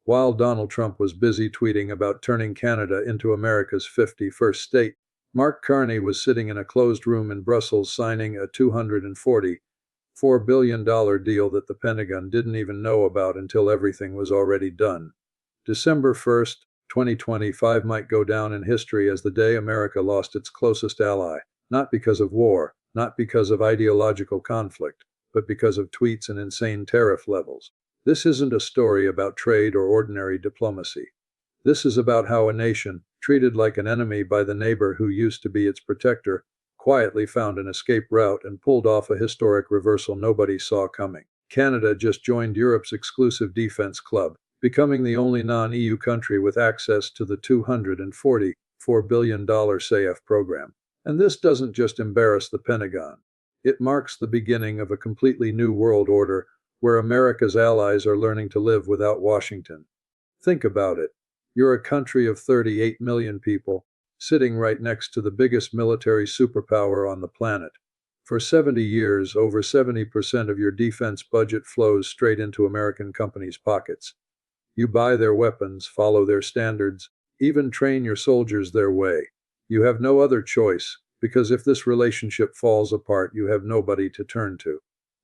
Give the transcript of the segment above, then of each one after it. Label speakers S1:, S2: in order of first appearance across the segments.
S1: While Donald Trump was busy tweeting about turning Canada into America's 51st state, Mark Carney was sitting in a closed room in Brussels signing a $244 billion deal that the Pentagon didn't even know about until everything was already done. December 1st, 2025 might go down in history as the day America lost its closest ally, not because of war, not because of ideological conflict, but because of tweets and insane tariff levels. This isn't a story about trade or ordinary diplomacy. This is about how a nation, treated like an enemy by the neighbor who used to be its protector, quietly found an escape route and pulled off a historic reversal nobody saw coming. Canada just joined Europe's exclusive defense club, becoming the only non-EU country with access to the $244 billion SAF program. And this doesn't just embarrass the Pentagon. It marks the beginning of a completely new world order where America's allies are learning to live without Washington. Think about it. You're a country of 38 million people, sitting right next to the biggest military superpower on the planet. For 70 years, over 70% of your defense budget flows straight into American companies' pockets. You buy their weapons, follow their standards, even train your soldiers their way. You have no other choice, because if this relationship falls apart, you have nobody to turn to.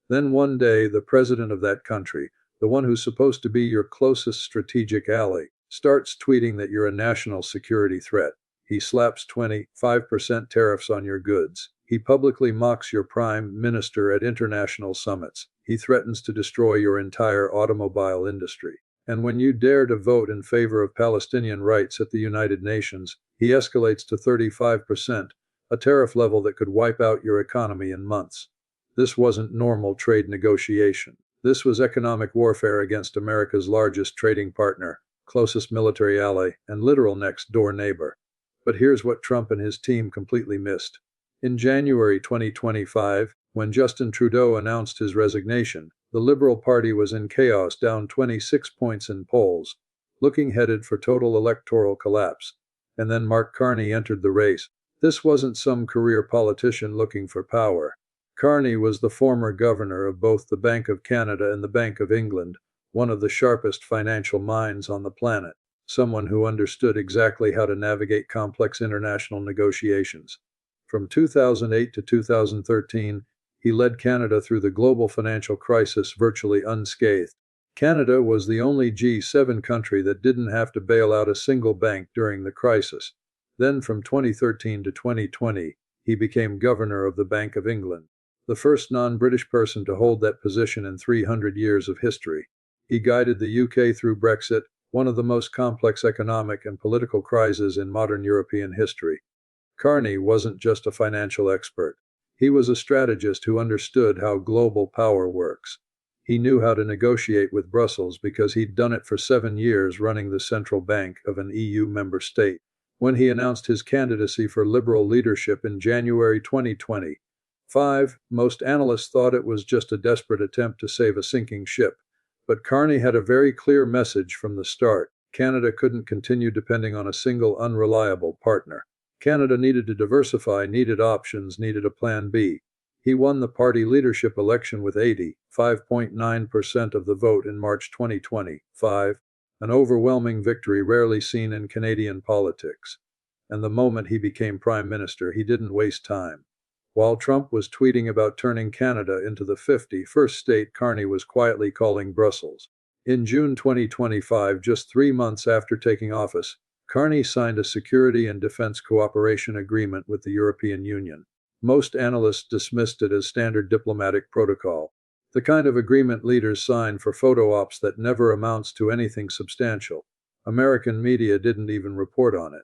S1: Then one day, the president of that country, the one who's supposed to be your closest strategic ally, starts tweeting that you're a national security threat. He slaps 25% tariffs on your goods. He publicly mocks your prime minister at international summits. He threatens to destroy your entire automobile industry. And when you dare to vote in favor of Palestinian rights at the United Nations, he escalates to 35%, a tariff level that could wipe out your economy in months. This wasn't normal trade negotiation. This was economic warfare against America's largest trading partner, closest military ally, and literal next-door neighbor. But here's what Trump and his team completely missed. In January 2025, when Justin Trudeau announced his resignation, the Liberal Party was in chaos, down 26 points in polls, looking headed for total electoral collapse. And then Mark Carney entered the race. This wasn't some career politician looking for power. Carney was the former governor of both the Bank of Canada and the Bank of England, one of the sharpest financial minds on the planet, someone who understood exactly how to navigate complex international negotiations. From 2008 to 2013, he led Canada through the global financial crisis virtually unscathed. Canada was the only G7 country that didn't have to bail out a single bank during the crisis. Then from 2013 to 2020, he became governor of the Bank of England, the first non-British person to hold that position in 300 years of history. He guided the UK through Brexit, one of the most complex economic and political crises in modern European history. Carney wasn't just a financial expert. He was a strategist who understood how global power works. He knew how to negotiate with Brussels because he'd done it for 7 years running the central bank of an EU member state. When he announced his candidacy for Liberal leadership in January 2025, most analysts thought it was just a desperate attempt to save a sinking ship. But Carney had a very clear message from the start. Canada couldn't continue depending on a single unreliable partner. Canada needed to diversify, needed options, needed a plan B. He won the party leadership election with 85.9% of the vote in March 2025, an overwhelming victory rarely seen in Canadian politics. And the moment he became prime minister, he didn't waste time. While Trump was tweeting about turning Canada into the 51st state, Carney was quietly calling Brussels. In June 2025, just 3 months after taking office, Carney signed a security and defense cooperation agreement with the European Union. Most analysts dismissed it as standard diplomatic protocol, the kind of agreement leaders sign for photo ops that never amounts to anything substantial. American media didn't even report on it.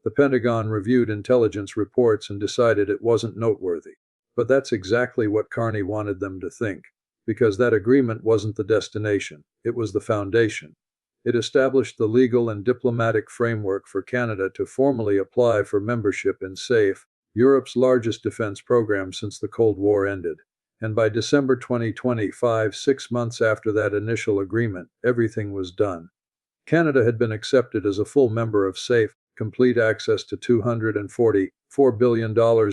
S1: The Pentagon reviewed intelligence reports and decided it wasn't noteworthy. But that's exactly what Carney wanted them to think, because that agreement wasn't the destination, it was the foundation. It established the legal and diplomatic framework for Canada to formally apply for membership in SAFE, Europe's largest defense program since the Cold War ended. And by December 2025, 6 months after that initial agreement, everything was done. Canada had been accepted as a full member of SAFE, complete access to $244 billion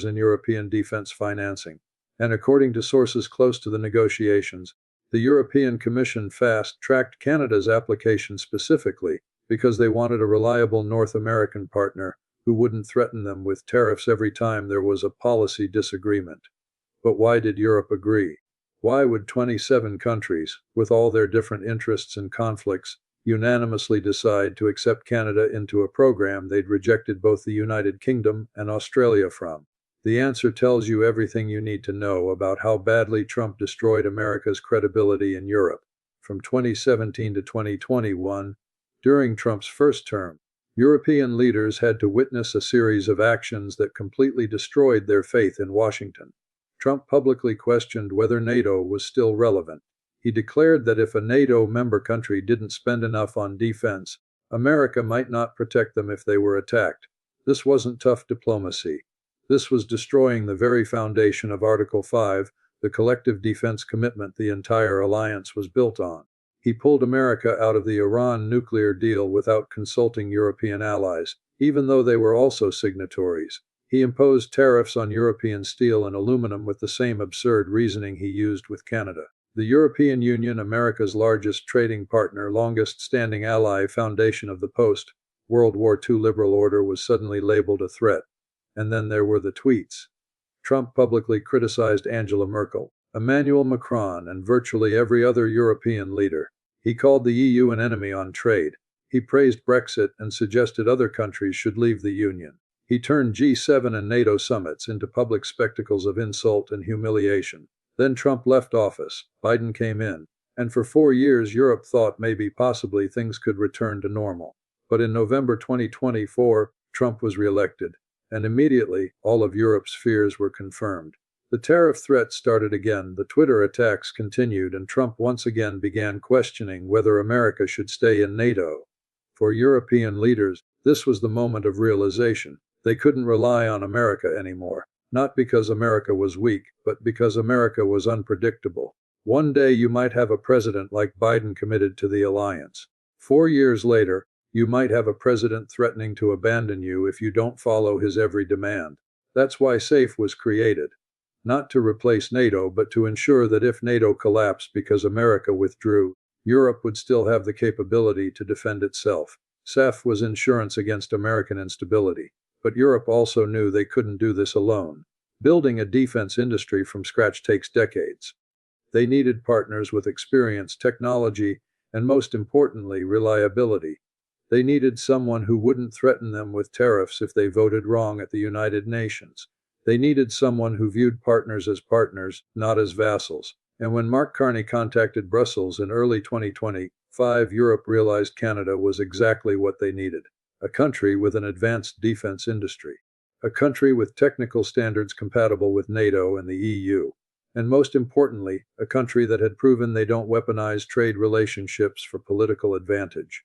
S1: in European defense financing. And according to sources close to the negotiations, The European Commission fast-tracked Canada's application specifically because they wanted a reliable North American partner who wouldn't threaten them with tariffs every time there was a policy disagreement. But why did Europe agree? Why would 27 countries, with all their different interests and conflicts, unanimously decide to accept Canada into a program they'd rejected both the United Kingdom and Australia from? The answer tells you everything you need to know about how badly Trump destroyed America's credibility in Europe. From 2017 to 2021, during Trump's first term, European leaders had to witness a series of actions that completely destroyed their faith in Washington. Trump publicly questioned whether NATO was still relevant. He declared that if a NATO member country didn't spend enough on defense, America might not protect them if they were attacked. This wasn't tough diplomacy. This was destroying the very foundation of Article 5, the collective defense commitment the entire alliance was built on. He pulled America out of the Iran nuclear deal without consulting European allies, even though they were also signatories. He imposed tariffs on European steel and aluminum with the same absurd reasoning he used with Canada. The European Union, America's largest trading partner, longest-standing ally, foundation of the post-World War II liberal order, was suddenly labeled a threat. And then there were the tweets. Trump publicly criticized Angela Merkel, Emmanuel Macron, and virtually every other European leader. He called the EU an enemy on trade. He praised Brexit and suggested other countries should leave the Union. He turned G7 and NATO summits into public spectacles of insult and humiliation. Then Trump left office, Biden came in, and for 4 years Europe thought maybe possibly things could return to normal. But in November 2024, Trump was reelected, and immediately all of Europe's fears were confirmed. The tariff threat started again, the Twitter attacks continued, and Trump once again began questioning whether America should stay in NATO. For European leaders, this was the moment of realization. They couldn't rely on America anymore. Not because America was weak, but because America was unpredictable. One day you might have a president like Biden committed to the alliance. 4 years later, you might have a president threatening to abandon you if you don't follow his every demand. That's why SAFE was created. Not to replace NATO, but to ensure that if NATO collapsed because America withdrew, Europe would still have the capability to defend itself. SAFE was insurance against American instability. But Europe also knew they couldn't do this alone. Building a defense industry from scratch takes decades. They needed partners with experience, technology, and most importantly, reliability. They needed someone who wouldn't threaten them with tariffs if they voted wrong at the United Nations. They needed someone who viewed partners as partners, not as vassals. And when Mark Carney contacted Brussels in early 2025, Europe realized Canada was exactly what they needed. A country with an advanced defense industry. A country with technical standards compatible with NATO and the EU. And most importantly, a country that had proven they don't weaponize trade relationships for political advantage.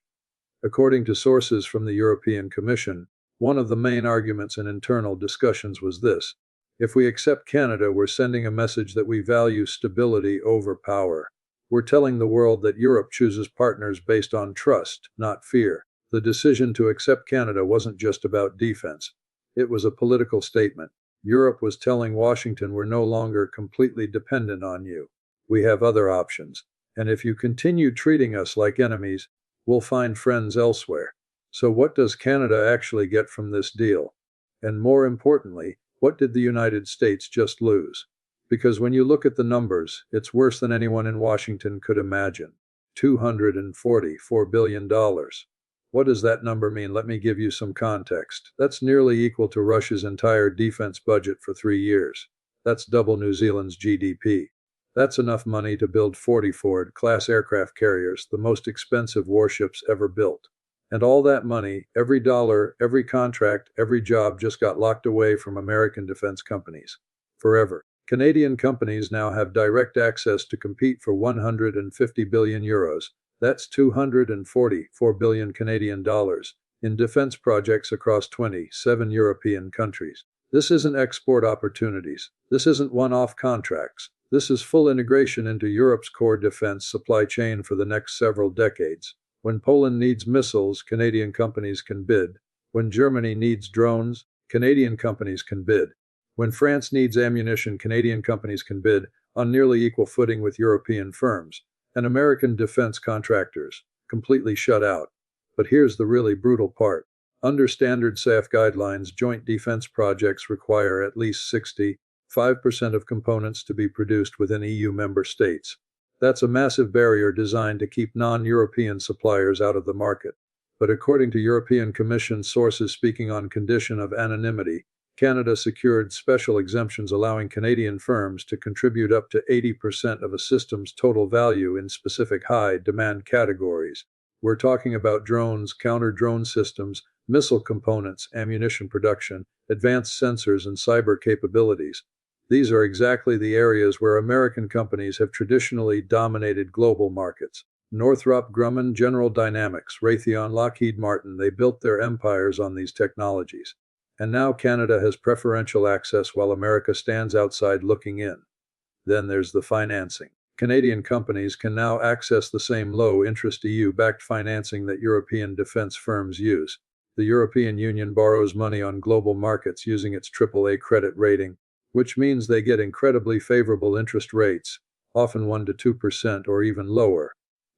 S1: According to sources from the European Commission, one of the main arguments in internal discussions was this: if we accept Canada, we're sending a message that we value stability over power. We're telling the world that Europe chooses partners based on trust, not fear. The decision to accept Canada wasn't just about defense. It was a political statement. Europe was telling Washington, we're no longer completely dependent on you. We have other options. And if you continue treating us like enemies, we'll find friends elsewhere. So what does Canada actually get from this deal? And more importantly, what did the United States just lose? Because when you look at the numbers, it's worse than anyone in Washington could imagine. $244 billion. What does that number mean? Let me give you some context. That's nearly equal to Russia's entire defense budget for 3 years. That's double New Zealand's GDP. That's enough money to build 40 Ford-class aircraft carriers, the most expensive warships ever built. And all that money, every dollar, every contract, every job just got locked away from American defense companies. Forever. Canadian companies now have direct access to compete for 150 billion euros. That's 244 billion Canadian dollars in defense projects across 27 European countries. This isn't export opportunities. This isn't one-off contracts. This is full integration into Europe's core defense supply chain for the next several decades. When Poland needs missiles, Canadian companies can bid. When Germany needs drones, Canadian companies can bid. When France needs ammunition, Canadian companies can bid. on nearly equal footing with European firms, and American defense contractors, completely shut out. But here's the really brutal part. Under standard SAF guidelines, joint defense projects require at least 65% of components to be produced within EU member states. That's a massive barrier designed to keep non-European suppliers out of the market. But according to European Commission sources speaking on condition of anonymity, Canada secured special exemptions allowing Canadian firms to contribute up to 80% of a system's total value in specific high-demand categories. We're talking about drones, counter-drone systems, missile components, ammunition production, advanced sensors, and cyber capabilities. These are exactly the areas where American companies have traditionally dominated global markets. Northrop Grumman, General Dynamics, Raytheon, Lockheed Martin, they built their empires on these technologies. And now Canada has preferential access while America stands outside looking in. Then there's the financing. Canadian companies can now access the same low-interest EU-backed financing that European defense firms use. The European Union borrows money on global markets using its AAA credit rating, which means they get incredibly favorable interest rates, often 1 to 2% or even lower.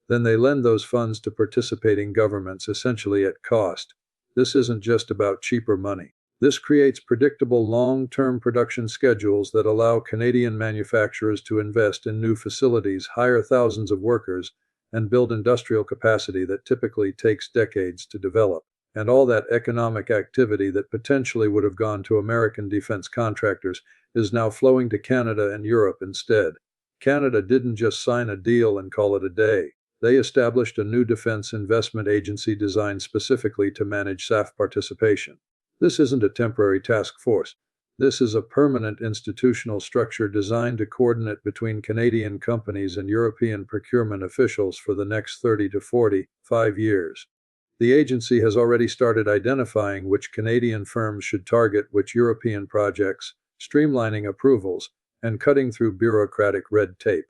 S1: Then they lend those funds to participating governments essentially at cost. This isn't just about cheaper money. This creates predictable long-term production schedules that allow Canadian manufacturers to invest in new facilities, hire thousands of workers, and build industrial capacity that typically takes decades to develop. And all that economic activity that potentially would have gone to American defense contractors is now flowing to Canada and Europe instead. Canada didn't just sign a deal and call it a day. They established a new defense investment agency designed specifically to manage SAF participation. This isn't a temporary task force. This is a permanent institutional structure designed to coordinate between Canadian companies and European procurement officials for the next 30 to 45 years. The agency has already started identifying which Canadian firms should target which European projects, streamlining approvals, and cutting through bureaucratic red tape.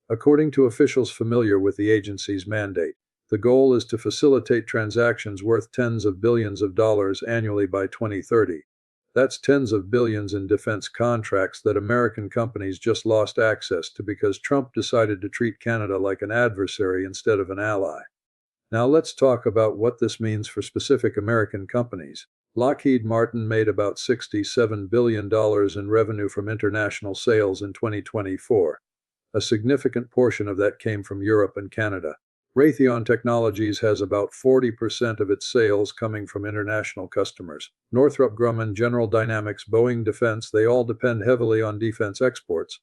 S1: According to officials familiar with the agency's mandate, the goal is to facilitate transactions worth tens of billions of dollars annually by 2030. That's tens of billions in defense contracts that American companies just lost access to because Trump decided to treat Canada like an adversary instead of an ally. Now let's talk about what this means for specific American companies. Lockheed Martin made about $67 billion in revenue from international sales in 2024. A significant portion of that came from Europe and Canada. Raytheon Technologies has about 40% of its sales coming from international customers. Northrop Grumman, General Dynamics, Boeing Defense, they all depend heavily on defense exports.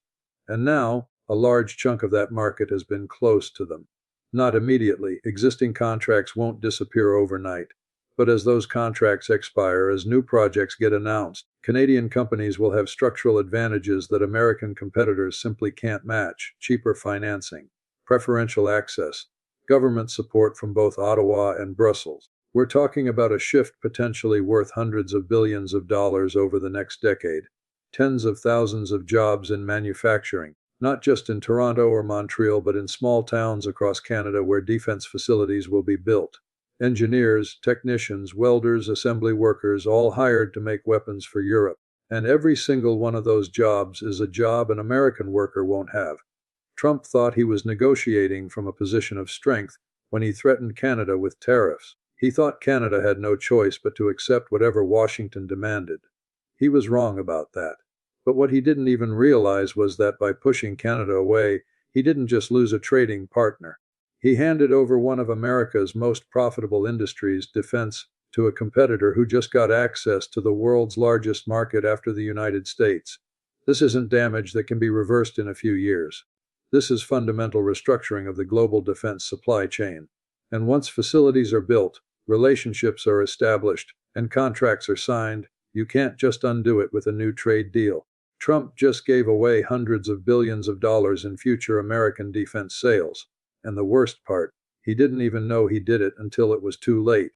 S1: And now, a large chunk of that market has been closed to them. Not immediately, existing contracts won't disappear overnight. But as those contracts expire, as new projects get announced, Canadian companies will have structural advantages that American competitors simply can't match: cheaper financing, preferential access, government support from both Ottawa and Brussels. We're talking about a shift potentially worth hundreds of billions of dollars over the next decade. Tens of thousands of jobs in manufacturing, not just in Toronto or Montreal, but in small towns across Canada where defense facilities will be built. Engineers, technicians, welders, assembly workers, all hired to make weapons for Europe. And every single one of those jobs is a job an American worker won't have. Trump thought he was negotiating from a position of strength when he threatened Canada with tariffs. He thought Canada had no choice but to accept whatever Washington demanded. He was wrong about that. But what he didn't even realize was that by pushing Canada away, he didn't just lose a trading partner. He handed over one of America's most profitable industries, defense, to a competitor who just got access to the world's largest market after the United States. This isn't damage that can be reversed in a few years. This is fundamental restructuring of the global defense supply chain. And once facilities are built, relationships are established, and contracts are signed, you can't just undo it with a new trade deal. Trump just gave away hundreds of billions of dollars in future American defense sales. And the worst part, he didn't even know he did it until it was too late.